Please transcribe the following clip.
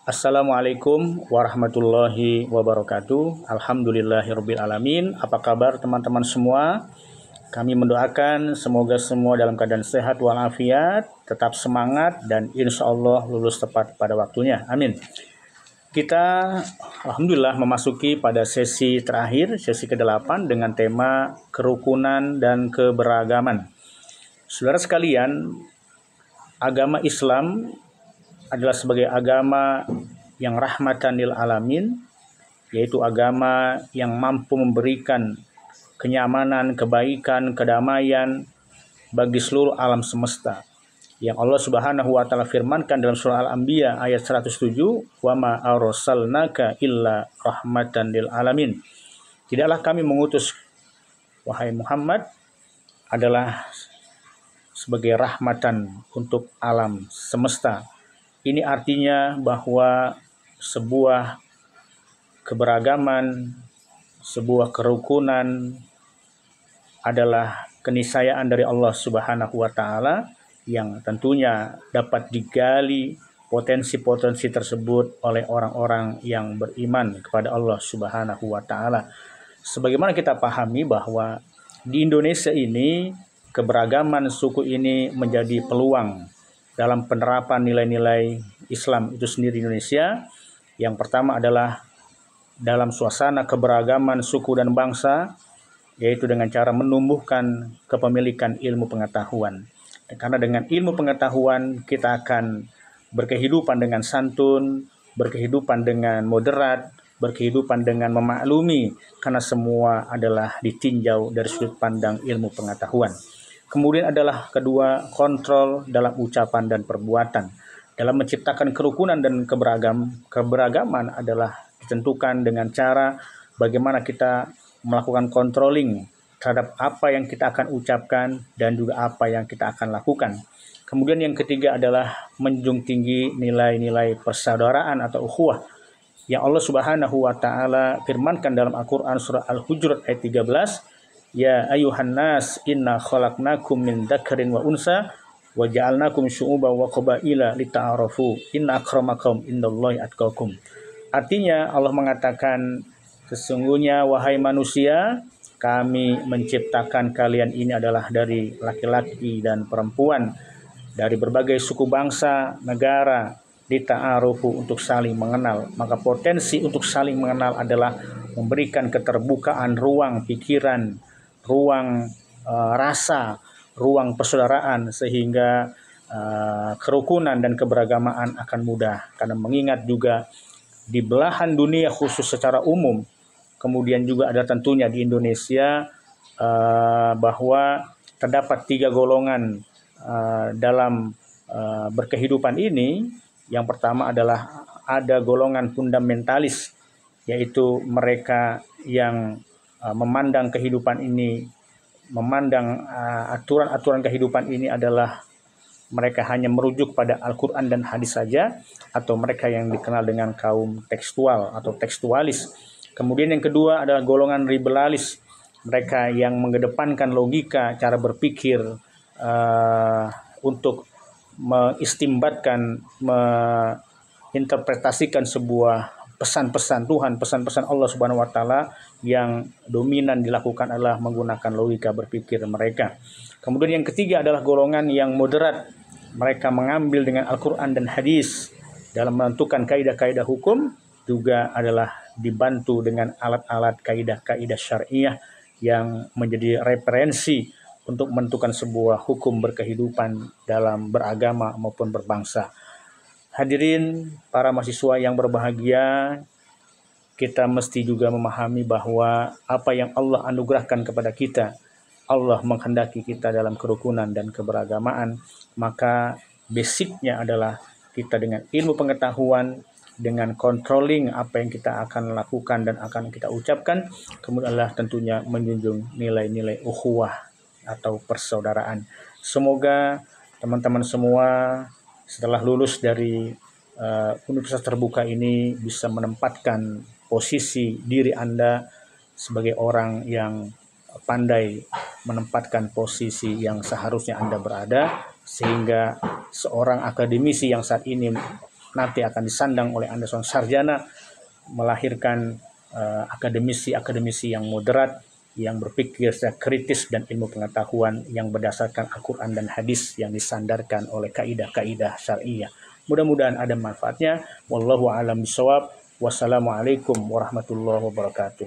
Assalamualaikum warahmatullahi wabarakatuh. Alhamdulillahirabbil alamin. Apa kabar teman-teman semua? Kami mendoakan semoga semua dalam keadaan sehat walafiat, tetap semangat dan insya Allah lulus tepat pada waktunya. Amin. Kita alhamdulillah memasuki pada sesi terakhir, sesi ke-8 dengan tema kerukunan dan keberagaman. Saudara sekalian, agama Islam adalah sebagai agama yang rahmatan lil alamin, yaitu agama yang mampu memberikan kenyamanan, kebaikan, kedamaian bagi seluruh alam semesta. Yang Allah Subhanahu wa taala firmankan dalam surah Al-Anbiya ayat 107, "Wa ma arsalnaka illa rahmatan lil alamin." Tidaklah kami mengutus wahai Muhammad adalah sebagai rahmatan untuk alam semesta. Ini artinya bahwa sebuah keberagaman, sebuah kerukunan adalah keniscayaan dari Allah Subhanahu wa taala yang tentunya dapat digali potensi-potensi tersebut oleh orang-orang yang beriman kepada Allah Subhanahu wa taala. Sebagaimana kita pahami bahwa di Indonesia ini keberagaman suku ini menjadi peluang dalam penerapan nilai-nilai Islam itu sendiri di Indonesia. Yang pertama adalah dalam suasana keberagaman suku dan bangsa, yaitu dengan cara menumbuhkan kepemilikan ilmu pengetahuan. Karena dengan ilmu pengetahuan kita akan berkehidupan dengan santun, berkehidupan dengan moderat, berkehidupan dengan memaklumi, karena semua adalah ditinjau dari sudut pandang ilmu pengetahuan. Kemudian adalah kedua, kontrol dalam ucapan dan perbuatan. Dalam menciptakan kerukunan dan keberagaman adalah ditentukan dengan cara bagaimana kita melakukan controlling terhadap apa yang kita akan ucapkan dan juga apa yang kita akan lakukan. Kemudian yang ketiga adalah menjunjung tinggi nilai-nilai persaudaraan atau ukhuwah yang Allah Subhanahu wa taala firmankan dalam Al-Qur'an surah Al-Hujurat ayat 13, "Ya ayuhan nas inna khalaqnakum min dzakarin wa unsa wa ja'alnakum syu'uban wa qabaila lita'arafu inna akramakum indallahi atqakum." Artinya Allah mengatakan, sesungguhnya wahai manusia, kami menciptakan kalian ini adalah dari laki-laki dan perempuan, dari berbagai suku bangsa, negara, lita'arufu untuk saling mengenal. Maka potensi untuk saling mengenal adalah memberikan keterbukaan ruang pikiran, ruang rasa, ruang persaudaraan, sehingga kerukunan dan keberagamaan akan mudah. Karena mengingat juga di belahan dunia khusus secara umum, kemudian juga ada tentunya di Indonesia bahwa terdapat 3 golongan dalam berkehidupan ini. Yang pertama adalah ada golongan fundamentalis, yaitu mereka yang memandang kehidupan ini, memandang aturan-aturan kehidupan ini adalah mereka hanya merujuk pada Al-Quran dan hadis saja, atau mereka yang dikenal dengan kaum tekstual atau tekstualis. Kemudian yang kedua adalah golongan liberalis, mereka yang mengedepankan logika, cara berpikir untuk mengistimbatkan, menginterpretasikan sebuah pesan-pesan Tuhan, pesan-pesan Allah Subhanahu wa taala, yang dominan dilakukan adalah menggunakan logika berpikir mereka. Kemudian yang ketiga adalah golongan yang moderat. Mereka mengambil dengan Al-Quran dan hadis dalam menentukan kaidah-kaidah hukum, juga adalah dibantu dengan alat-alat kaidah-kaidah syariah yang menjadi referensi untuk menentukan sebuah hukum berkehidupan dalam beragama maupun berbangsa. Hadirin para mahasiswa yang berbahagia, kita mesti juga memahami bahwa apa yang Allah anugerahkan kepada kita, Allah menghendaki kita dalam kerukunan dan keberagamaan, maka basicnya adalah kita dengan ilmu pengetahuan, dengan controlling apa yang kita akan lakukan dan akan kita ucapkan, kemudian adalah tentunya menjunjung nilai-nilai ukhuwah atau persaudaraan. Semoga teman-teman semua setelah lulus dari universitas terbuka ini bisa menempatkan posisi diri Anda sebagai orang yang pandai menempatkan posisi yang seharusnya Anda berada, sehingga seorang akademisi yang saat ini nanti akan disandang oleh Anda seorang sarjana, melahirkan akademisi-akademisi yang moderat, yang berpikir secara kritis dan ilmu pengetahuan yang berdasarkan Al-Quran dan hadis yang disandarkan oleh kaidah-kaidah syariah. Mudah-mudahan ada manfaatnya. Wallahu a'lam bishawab. Wassalamualaikum warahmatullahi wabarakatuh.